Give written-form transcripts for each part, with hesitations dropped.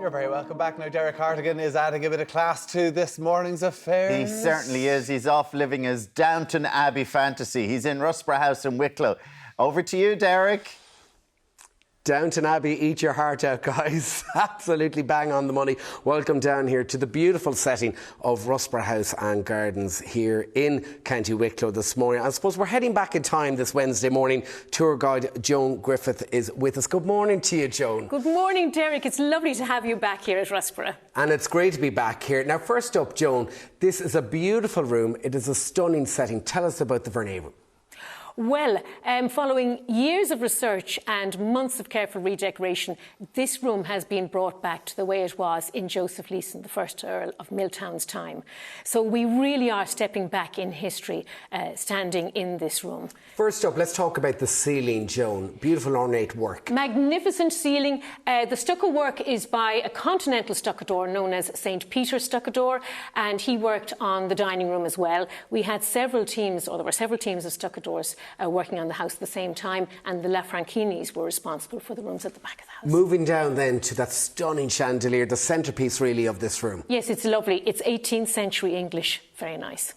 You're very welcome back. Now, Derek Hartigan is adding a bit of class to this morning's affairs. He certainly is. He's off living his Downton Abbey fantasy. He's in Russborough House in Wicklow. Over to you, Derek. Downton Abbey, eat your heart out, guys. Absolutely bang on the money. Welcome down here to the beautiful setting of Russborough House and Gardens here in County Wicklow this morning. I suppose we're heading back in time this Wednesday morning. Tour guide Joan Griffith is with us. Good morning to you, Joan. Good morning, Derek. It's lovely to have you back here at Russborough. And it's great to be back here. Now, first up, Joan, this is a beautiful room. It is a stunning setting. Tell us about the Vernet Room. Well, following years of research and months of careful redecoration, this room has been brought back to the way it was in Joseph Leeson, the first Earl of Milltown's time. So we really are stepping back in history, standing in this room. First up, let's talk about the ceiling, Joan. Beautiful ornate work. Magnificent ceiling. The stucco work is by a continental stucador known as St. Peter Stucador, and he worked on the dining room as well. We had several teams, or there were several teams of stucadors working on the house at the same time, and the Lafranchinis were responsible for the rooms at the back of the house. Moving down then to that stunning chandelier, the centrepiece really of this room. Yes, it's lovely. It's 18th century English. Very nice.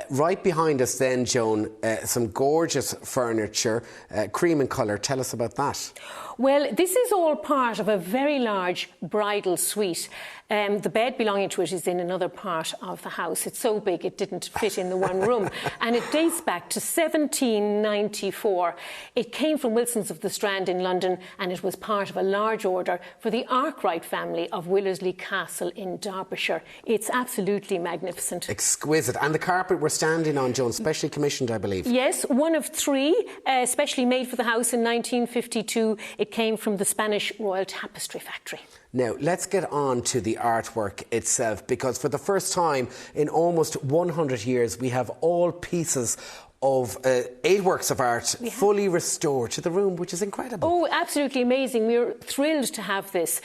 Right behind us then, Joan, some gorgeous furniture, cream in colour. Tell us about that. Well, this is all part of a very large bridal suite. The bed belonging to it is in another part of the house. It's so big it didn't fit in the one room. And it dates back to 1794. It came from Wilson's of the Strand in London, and it was part of a large order for the Arkwright family of Willersley Castle in Derbyshire. It's absolutely magnificent. Exquisite. And the carpet we're standing on, Joan, specially commissioned, I believe. Yes, one of three, specially made for the house in 1952. It came from the Spanish Royal Tapestry Factory. Now, let's get on to the artwork itself, because for the first time in almost 100 years, we have all pieces of 8 works of art fully restored to the room, which is incredible. Oh, absolutely amazing. We're thrilled to have this.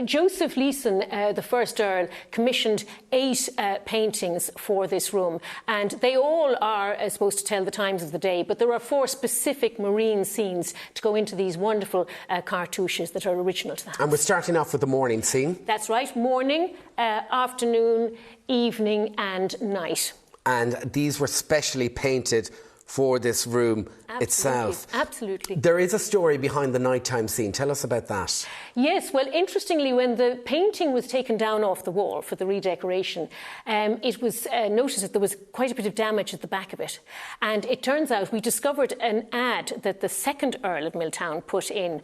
Joseph Leeson, the first Earl, commissioned 8 paintings for this room, and they all are supposed to tell the times of the day, but there are 4 specific marine scenes to go into these wonderful cartouches that are original to the house. And we're starting off with the morning scene. That's right. Morning, afternoon, evening and night. And these were specially painted for this room itself. Absolutely. There is a story behind the nighttime scene. Tell us about that. Yes, well, interestingly, when the painting was taken down off the wall for the redecoration, it was noticed that there was quite a bit of damage at the back of it. And it turns out we discovered an ad that the second Earl of Milltown put in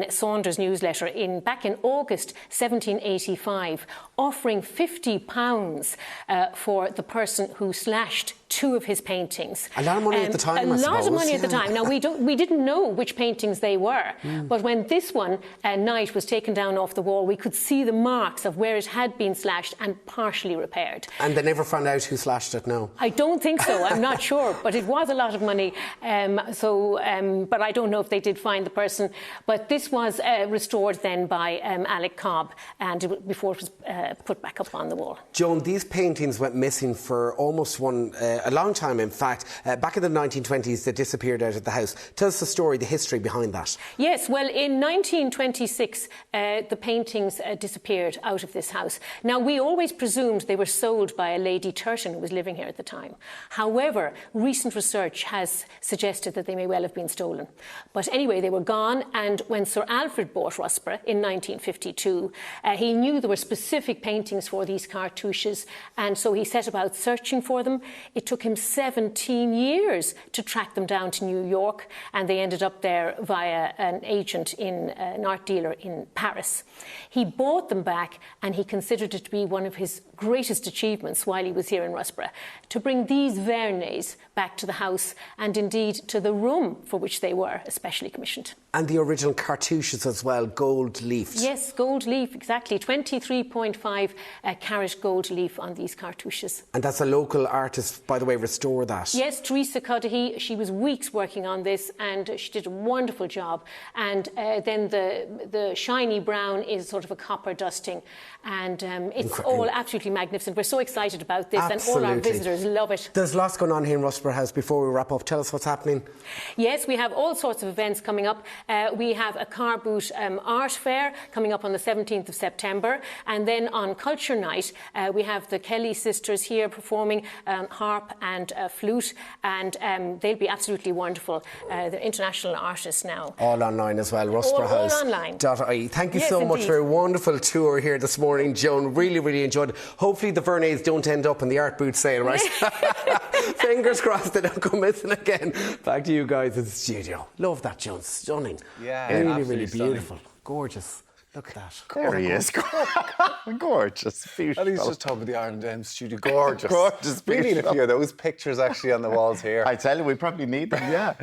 Saunders' newsletter back in August 1785, offering £50 for the person who slashed 2 of his paintings. A lot of money at the time, I suppose. A lot of money at the time. Now, we didn't know which paintings they were, but when this one, Night, was taken down off the wall, we could see the marks of where it had been slashed and partially repaired. And they never found out who slashed it, no? I don't think so. I'm not sure, but it was a lot of money. But I don't know if they did find the person. But this was restored then by Alec Cobb, and before it was put back up on the wall. Joan, these paintings went missing for almost a long time, in fact. Back in the 1920s, they disappeared out of the house. Tell us the story, the history behind that. Yes, well, in 1926, the paintings disappeared out of this house. Now, we always presumed they were sold by a Lady Turton who was living here at the time. However, recent research has suggested that they may well have been stolen. But anyway, they were gone, and when Sir Alfred bought Russborough in 1952, he knew there were specific paintings for these cartouches, and so he set about searching for them. It took him 17 years to track them down to New York, and they ended up there via an agent, an art dealer in Paris. He bought them back, and he considered it to be one of his greatest achievements while he was here in Russborough, to bring these Vernets back to the house, and indeed to the room for which they were especially commissioned. And the original cartouches as well, gold leafed. Yes, gold leaf, exactly. 23.5 carat gold leaf on these cartouches. And that's a local artist by the way, restore that. Yes, Teresa Cudahy, she was weeks working on this and she did a wonderful job. And then the shiny brown is sort of a copper dusting. And it's all absolutely magnificent. We're so excited about this and all our visitors love it. There's lots going on here in Russborough House. Before we wrap up, tell us what's happening. Yes, we have all sorts of events coming up. We have a car boot art fair coming up on the 17th of September. And then on Culture Night, we have the Kelly sisters here performing harp and flute. And they'll be absolutely wonderful. They're international artists now. All online as well, Russborough House. All online. Thank you so much for a wonderful tour here this morning, Joan. Really, really enjoyed it. Hopefully the Vernets don't end up in the art boot sale, right? Fingers crossed they don't go missing again. Back to you guys in the studio. Love that, Joan. Stunning. Yeah, really, really stunning. beautiful. Gorgeous. Look at that. There he is. Gorgeous. Beautiful. And he's just top of the Ireland Dame studio. Gorgeous. Gorgeous, We need a beautiful. few of those pictures actually on the walls here. I tell you, we probably need them, yeah.